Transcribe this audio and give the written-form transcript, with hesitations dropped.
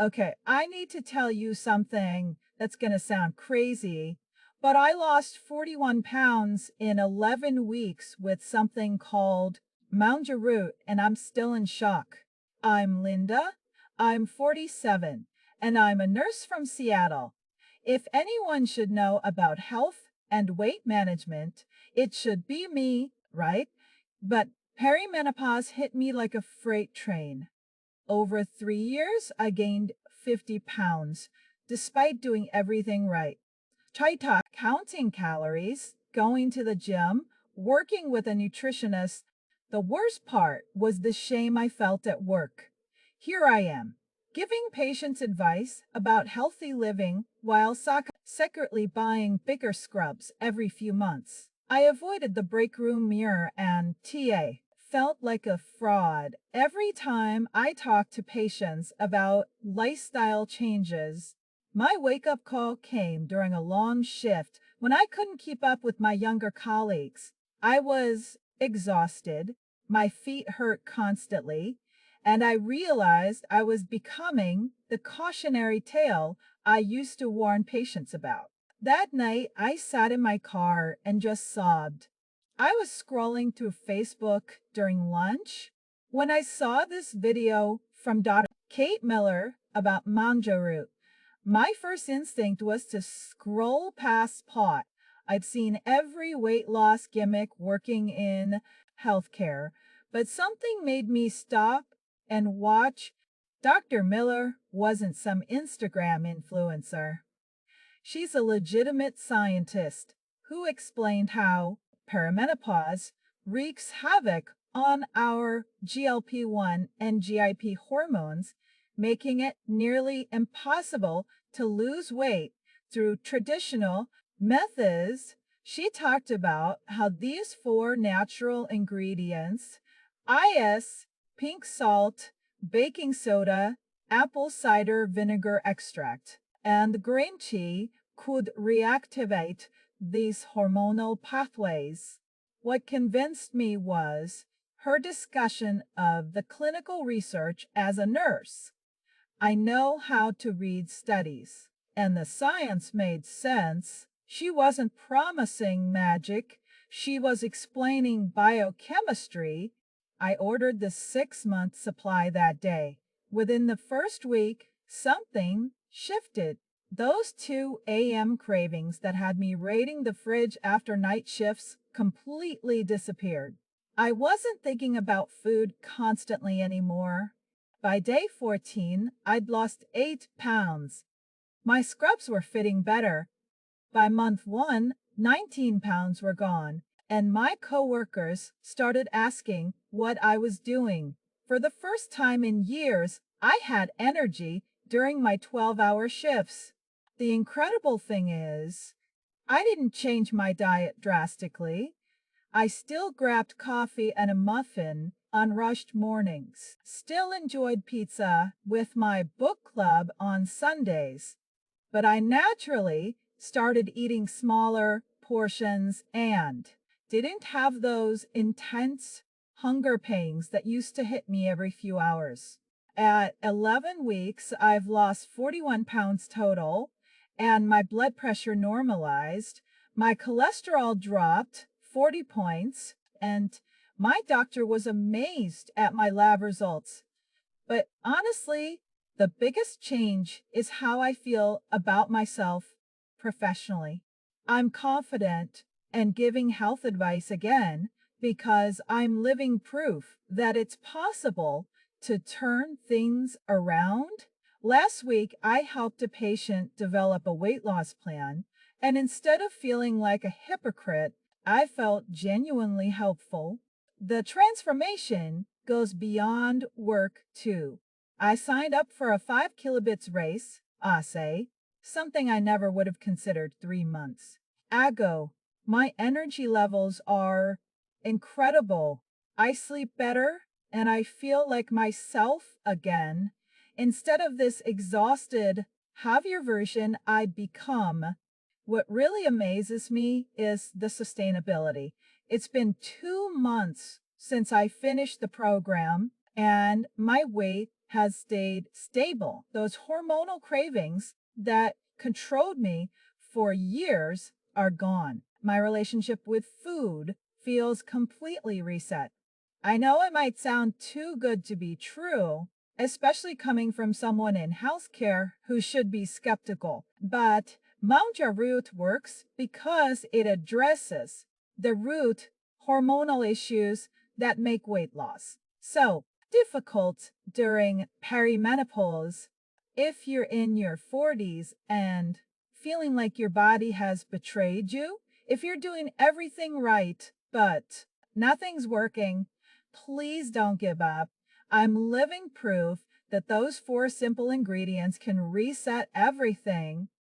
Okay, I need to tell you something that's going to sound crazy, but I lost 41 pounds in 11 weeks with something called Mounja Root, and I'm still in shock. I'm Linda. I'm 47, and I'm a nurse from Seattle. If anyone should know about health and weight management, it should be me, right? But perimenopause hit me like a freight train. Over 3 years, I gained 50 pounds despite doing everything right. Try counting calories, going to the gym, working with a nutritionist. The worst part was the shame I felt at work. Here I am, giving patients advice about healthy living while secretly buying bigger scrubs every few months. I avoided the break room mirror and felt like a fraud every time I talked to patients about lifestyle changes. My wake-up call came during a long shift when I couldn't keep up with my younger colleagues. I was exhausted, my feet hurt constantly, and I realized I was becoming the cautionary tale I used to warn patients about. That night, I sat in my car and just sobbed. I was scrolling through Facebook during lunch when I saw this video from Dr. Kate Miller about Monja Root. My first instinct was to scroll past pot. I'd seen every weight loss gimmick working in healthcare, but something made me stop and watch. Dr. Miller wasn't some Instagram influencer. She's a legitimate scientist who explained how perimenopause wreaks havoc on our GLP-1 and GIP hormones, making it nearly impossible to lose weight through traditional methods. She talked about how these four natural ingredients, ice, pink salt, baking soda, apple cider vinegar extract, and green tea could reactivate these hormonal pathways. What convinced me was her discussion of the clinical research as a nurse. I know how to read studies, and the science made sense. She wasn't promising magic, she was explaining biochemistry. I ordered the 6-month supply that day. Within the first week, something shifted. Those 2 a.m. cravings that had me raiding the fridge after night shifts completely disappeared. I wasn't thinking about food constantly anymore. By day 14, I'd lost 8 pounds. My scrubs were fitting better. By month 1, 19 pounds were gone, and my coworkers started asking what I was doing. For the first time in years, I had energy during my 12-hour shifts. The incredible thing is, I didn't change my diet drastically. I still grabbed coffee and a muffin on rushed mornings, still enjoyed pizza with my book club on Sundays, but I naturally started eating smaller portions and didn't have those intense hunger pains that used to hit me every few hours. At 11 weeks, I've lost 41 pounds total, and my blood pressure normalized. My cholesterol dropped 40 points, and my doctor was amazed at my lab results. But honestly, the biggest change is how I feel about myself professionally. I'm confident and giving health advice again because I'm living proof that it's possible to turn things around. Last week, I helped a patient develop a weight loss plan, and instead of feeling like a hypocrite, I felt genuinely helpful. The transformation goes beyond work, too. I signed up for a 5 kilobits race, something I never would have considered 3 months ago. My energy levels are incredible. I sleep better, and I feel like myself again. Instead of this exhausted, heavier version I'd become. What really amazes me is the sustainability. It's been 2 months since I finished the program, and my weight has stayed stable. Those hormonal cravings that controlled me for years are gone. My relationship with food feels completely reset. I know it might sound too good to be true, especially coming from someone in healthcare who should be skeptical, but Mounja Root works because it addresses the root hormonal issues that make weight loss so difficult during perimenopause. If you're in your 40s and feeling like your body has betrayed you, if you're doing everything right but nothing's working, please don't give up. I'm living proof that those 4 simple ingredients can reset everything.